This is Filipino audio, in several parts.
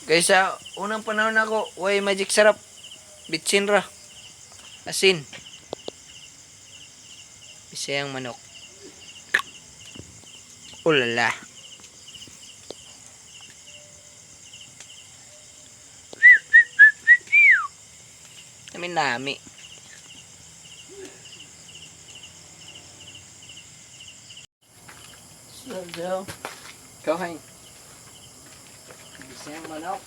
Guys, sa unang panahon ako, way magic sarap. Bitsin ra. Asin. Bisayang manok. Ulala. Kami nami. So, kain. Bisayang manok.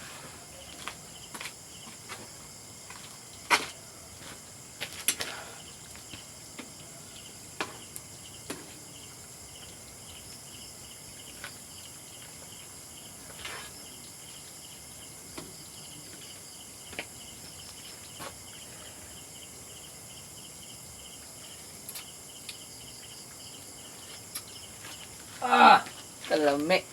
Kalami.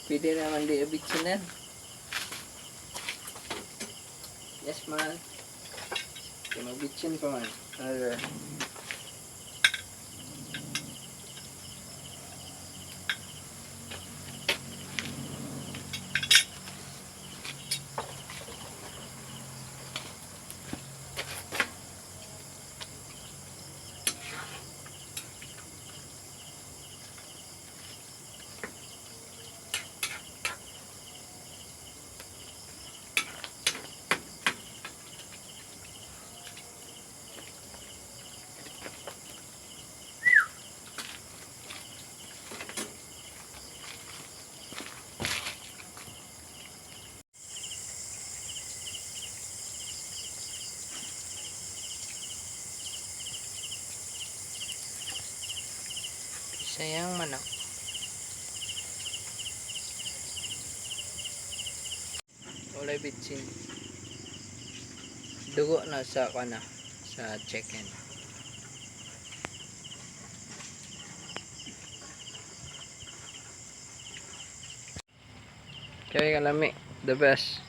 Pwede naman di abitsin yan. Yes, man. Mabitsin ko man. Bisayang manok. Walay bitsin. Dugo na sa kana sa chicken. Kaya kalami, the best.